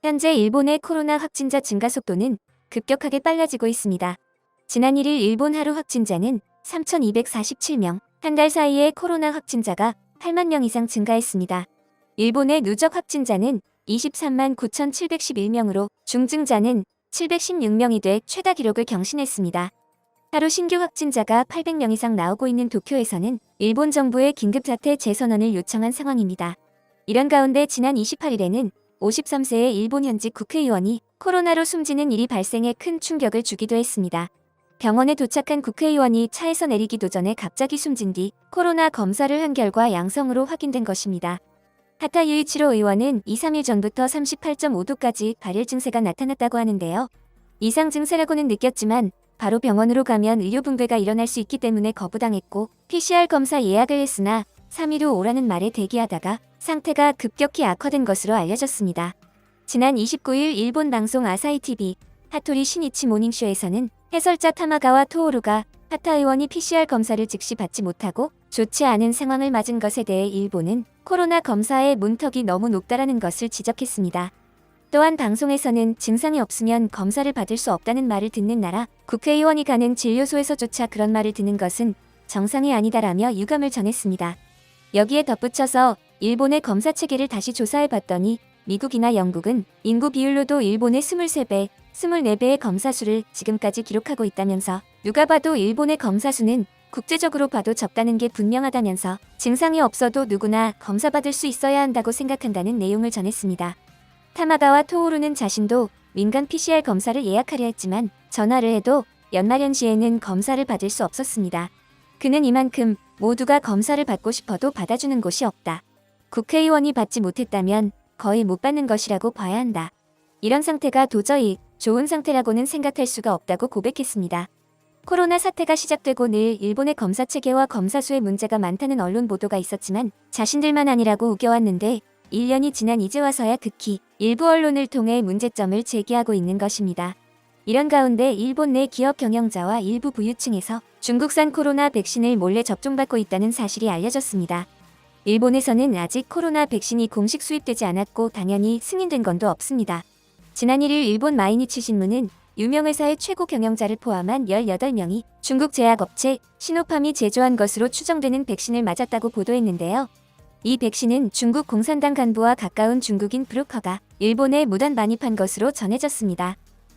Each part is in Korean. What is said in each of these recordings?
현재 일본의 코로나 확진자 증가 속도는 급격하게 빨라지고 있습니다. 지난 1일 일본 하루 확진자는 3,247명, 한 달 사이에 코로나 확진자가 8만 명 이상 증가했습니다. 일본의 누적 확진자는 23만 9,711명으로 중증자는 716명이 돼 최다 기록을 경신했습니다. 하루 신규 확진자가 800명 이상 나오고 있는 도쿄에서는 일본 정부의 긴급사태 재선언을 요청한 상황입니다. 이런 가운데 지난 28일에는 53세의 일본 현직 국회의원이 코로나로 숨지는 일이 발생해 큰 충격을 주기도 했습니다. 병원에 도착한 국회의원이 차에서 내리기도 전에 갑자기 숨진 뒤 코로나 검사를 한 결과 양성으로 확인된 것입니다. 하타 유이치로 의원은 2, 3일 전부터 38.5도까지 발열 증세가 나타났다고 하는데요. 이상 증세라고는 느꼈지만 바로 병원으로 가면 의료분괴가 일어날 수 있기 때문에 거부당했고 PCR 검사 예약을 했으나 3일 후 오라는 말에 대기하다가 상태가 급격히 악화된 것으로 알려졌습니다. 지난 29일 일본 방송 아사히TV 하토리 시니치 모닝쇼에서는 해설자 타마가와 토오루가 하타 의원이 PCR 검사를 즉시 받지 못하고 좋지 않은 상황을 맞은 것에 대해 일본은 코로나 검사의 문턱이 너무 높다라는 것을 지적했습니다. 또한 방송에서는 증상이 없으면 검사를 받을 수 없다는 말을 듣는 나라, 국회의원이 가는 진료소에서조차 그런 말을 듣는 것은 정상이 아니다라며 유감을 전했습니다. 여기에 덧붙여서 일본의 검사 체계를 다시 조사해봤더니 미국이나 영국은 인구 비율로도 일본의 23배, 24배의 검사 수를 지금까지 기록하고 있다면서 누가 봐도 일본의 검사 수는 국제적으로 봐도 적다는 게 분명하다면서 증상이 없어도 누구나 검사받을 수 있어야 한다고 생각한다는 내용을 전했습니다. 타마가와 토오루는 자신도 민간 PCR 검사를 예약하려 했지만 전화를 해도 연말연시에는 검사를 받을 수 없었습니다. 그는 이만큼 모두가 검사를 받고 싶어도 받아주는 곳이 없다. 국회의원이 받지 못했다면 거의 못 받는 것이라고 봐야 한다. 이런 상태가 도저히 좋은 상태라고는 생각할 수가 없다고 고백했습니다. 코로나 사태가 시작되고 늘 일본의 검사 체계와 검사 수에 문제가 많다는 언론 보도가 있었지만 자신들만 아니라고 우겨왔는데 1년이 지난 이제 와서야 극히 일부 언론을 통해 문제점을 제기하고 있는 것입니다. 이런 가운데 일본 내 기업 경영자와 일부 부유층에서 중국산 코로나 백신을 몰래 접종받고 있다는 사실이 알려졌습니다. 일본에서는 아직 코로나 백신이 공식 수입되지 않았고 당연히 승인된 건도 없습니다. 지난 1일 일본 마이니치 신문은 유명 회사의 최고 경영자를 포함한 18명이 중국 제약업체 시노팜이 제조한 것으로 추정되는 백신을 맞았다고 보도했는데요. 이 백신은 중국 공산당 간부와 가까운 중국인 브로커가 일본에 무단 반입한 것으로 전해졌습니다.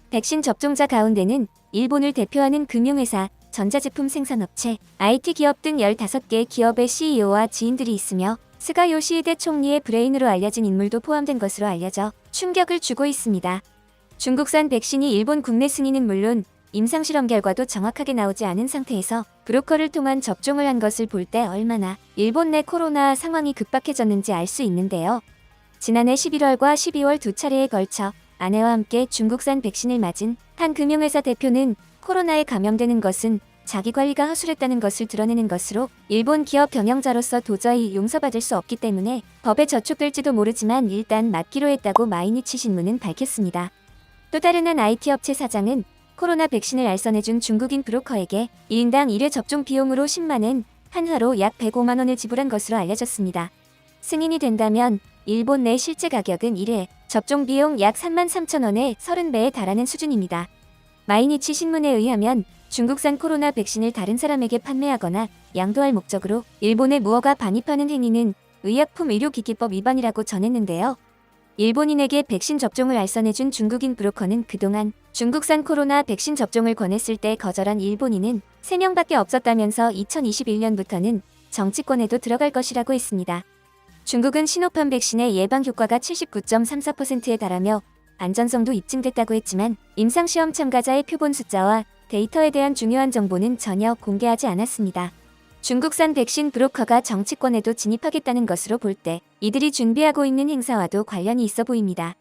백신 접종자 가운데는 일본을 대표하는 금융회사, 전자제품 생산업체, IT 기업 등 15개 기업의 CEO와 지인들이 있으며 스가 요시히데 총리의 브레인으로 알려진 인물도 포함된 것으로 알려져 충격을 주고 있습니다. 중국산 백신이 일본 국내 승인은 물론 임상실험 결과도 정확하게 나오지 않은 상태에서 브로커를 통한 접종을 한 것을 볼 때 얼마나 일본 내 코로나 상황이 급박해졌는지 알 수 있는데요. 지난해 11월과 12월 두 차례에 걸쳐 아내와 함께 중국산 백신을 맞은 한 금융회사 대표는 코로나에 감염되는 것은 자기 관리가 허술했다는 것을 드러내는 것으로 일본 기업 경영자로서 도저히 용서받을 수 없기 때문에 법에 저촉될지도 모르지만 일단 맞기로 했다고 마이니치 신문은 밝혔습니다. 또 다른 한 IT 업체 사장은 코로나 백신을 알선해준 중국인 브로커에게 1인당 1회 접종 비용으로 10만엔, 한화로 약 105만 원을 지불한 것으로 알려졌습니다. 승인이 된다면 일본 내 실제 가격은 1회 접종 비용 약 3만 3천 원에 30배에 달하는 수준입니다. 마이니치 신문에 의하면 중국산 코로나 백신을 다른 사람에게 판매하거나 양도할 목적으로 일본에 무허가 반입하는 행위는 의약품 의료기기법 위반이라고 전했는데요. 일본인에게 백신 접종을 알선해준 중국인 브로커는 그동안 중국산 코로나 백신 접종을 권했을 때 거절한 일본인은 3명밖에 없었다면서 2021년부터는 정치권에도 들어갈 것이라고 했습니다. 중국은 시노팜 백신의 예방 효과가 79.34%에 달하며 안전성도 입증됐다고 했지만 임상시험 참가자의 표본 숫자와 데이터에 대한 중요한 정보는 전혀 공개하지 않았습니다. 중국산 백신 브로커가 정치권에도 진입하겠다는 것으로 볼 때 이들이 준비하고 있는 행사와도 관련이 있어 보입니다.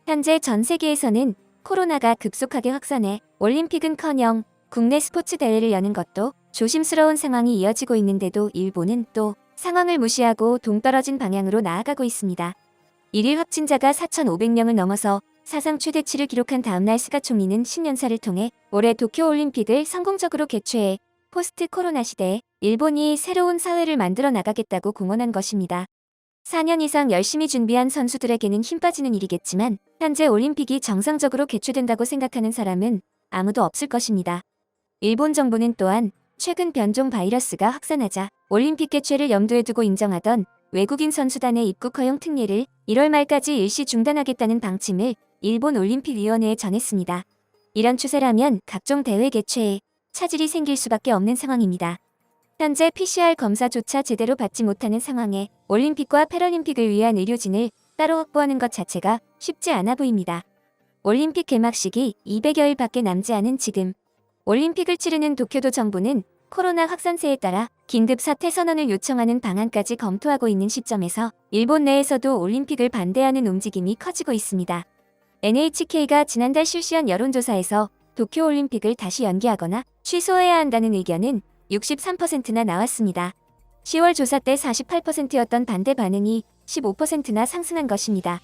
현재 전 세계에서는 코로나가 급속하게 확산해 올림픽은커녕 국내 스포츠 대회를 여는 것도 조심스러운 상황이 이어지고 있는데도 일본은 또 상황을 무시하고 동떨어진 방향으로 나아가고 있습니다. 1일 확진자가 4,500명을 넘어서 사상 최대치를 기록한 다음날 스가 총리는 신년사를 통해 올해 도쿄올림픽을 성공적으로 개최해 포스트 코로나 시대에 일본이 새로운 사회를 만들어 나가겠다고 공언한 것입니다. 4년 이상 열심히 준비한 선수들에게는 힘 빠지는 일이겠지만 현재 올림픽이 정상적으로 개최된다고 생각하는 사람은 아무도 없을 것입니다. 일본 정부는 또한 최근 변종 바이러스가 확산하자 올림픽 개최를 염두에 두고 인정하던 외국인 선수단의 입국 허용 특례를 1월 말까지 일시 중단하겠다는 방침을 일본 올림픽위원회에 전했습니다. 이런 추세라면 각종 대회 개최에 차질이 생길 수밖에 없는 상황입니다. 현재 PCR 검사조차 제대로 받지 못하는 상황에 올림픽과 패럴림픽을 위한 의료진을 따로 확보하는 것 자체가 쉽지 않아 보입니다. 올림픽 개막식이 200여일밖에 남지 않은 지금 올림픽을 치르는 도쿄도 정부는 코로나 확산세에 따라 긴급 사태 선언을 요청하는 방안까지 검토하고 있는 시점에서 일본 내에서도 올림픽을 반대하는 움직임이 커지고 있습니다. NHK가 지난달 실시한 여론조사에서 도쿄올림픽을 다시 연기하거나 취소해야 한다는 의견은 63%나 나왔습니다. 10월 조사 때 48%였던 반대 반응이 15%나 상승한 것입니다.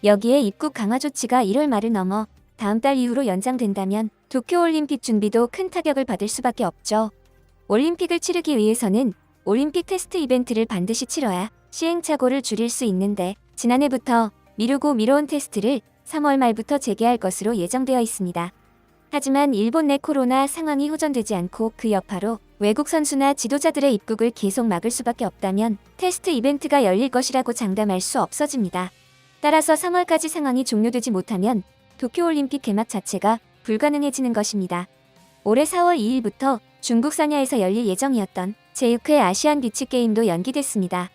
여기에 입국 강화 조치가 1월 말을 넘어 다음 달 이후로 연장된다면 도쿄올림픽 준비도 큰 타격을 받을 수밖에 없죠. 올림픽을 치르기 위해서는 올림픽 테스트 이벤트를 반드시 치러야 시행착오를 줄일 수 있는데 지난해부터 미뤄온 테스트를 3월 말부터 재개할 것으로 예정되어 있습니다. 하지만 일본 내 코로나 상황이 호전되지 않고 그 여파로 외국 선수나 지도자들의 입국을 계속 막을 수밖에 없다면 테스트 이벤트가 열릴 것이라고 장담할 수 없어집니다. 따라서 3월까지 상황이 종료되지 못하면 도쿄올림픽 개막 자체가 불가능해지는 것입니다. 올해 4월 2일부터 중국 사냐에서 열릴 예정이었던 제6회 아시안 비치게임도 연기됐습니다.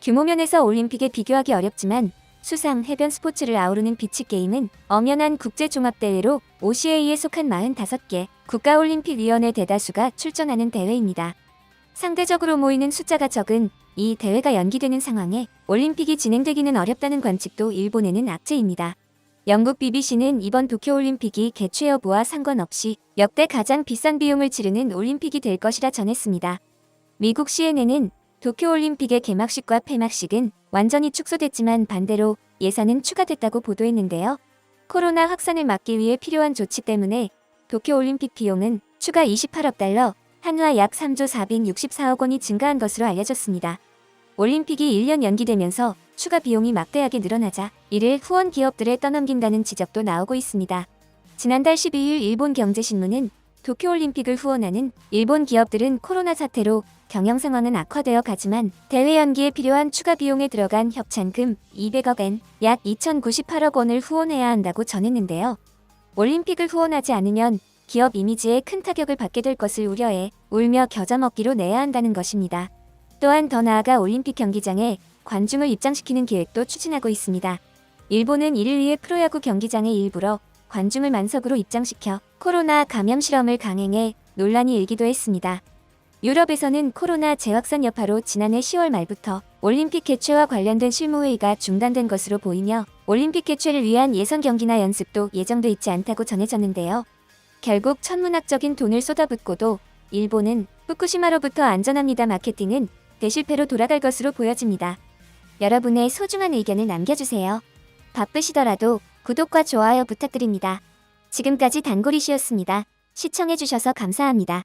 규모 면에서 올림픽에 비교하기 어렵지만 수상, 해변 스포츠를 아우르는 비치게임은 엄연한 국제종합대회로 OCA에 속한 45개 국가올림픽위원회 대다수가 출전하는 대회입니다. 상대적으로 모이는 숫자가 적은 이 대회가 연기되는 상황에 올림픽이 진행되기는 어렵다는 관측도 일본에는 악재입니다. 영국 BBC는 이번 도쿄올림픽이 개최 여부와 상관없이 역대 가장 비싼 비용을 치르는 올림픽이 될 것이라 전했습니다. 미국 CNN은 도쿄올림픽의 개막식과 폐막식은 완전히 축소됐지만 반대로 예산은 추가됐다고 보도했는데요. 코로나 확산을 막기 위해 필요한 조치 때문에 도쿄올림픽 비용은 추가 28억 달러, 한화 약 3조 464억 원이 증가한 것으로 알려졌습니다. 올림픽이 1년 연기되면서 추가 비용이 막대하게 늘어나자 이를 후원 기업들에 떠넘긴다는 지적도 나오고 있습니다. 지난달 12일 일본 경제신문은 도쿄올림픽을 후원하는 일본 기업들은 코로나 사태로 경영 상황은 악화되어 가지만 대회 연기에 필요한 추가 비용에 들어간 협찬금 200억 엔, 약 2,098억 원을 후원해야 한다고 전했는데요. 올림픽을 후원하지 않으면 기업 이미지에 큰 타격을 받게 될 것을 우려해 울며 겨자 먹기로 내야 한다는 것입니다. 또한 더 나아가 올림픽 경기장에 관중을 입장시키는 계획도 추진하고 있습니다. 일본은 이를 위해 프로야구 경기장의 일부러 관중을 만석으로 입장시켜 코로나 감염 실험을 강행해 논란이 일기도 했습니다. 유럽에서는 코로나 재확산 여파로 지난해 10월 말부터 올림픽 개최와 관련된 실무회의가 중단된 것으로 보이며 올림픽 개최를 위한 예선 경기나 연습도 예정돼 있지 않다고 전해졌는데요. 결국 천문학적인 돈을 쏟아붓고도 일본은 후쿠시마로부터 안전합니다 마케팅은 대실패로 돌아갈 것으로 보여집니다. 여러분의 소중한 의견을 남겨주세요. 바쁘시더라도 구독과 좋아요 부탁드립니다. 지금까지 단골이시였습니다. 시청해주셔서 감사합니다.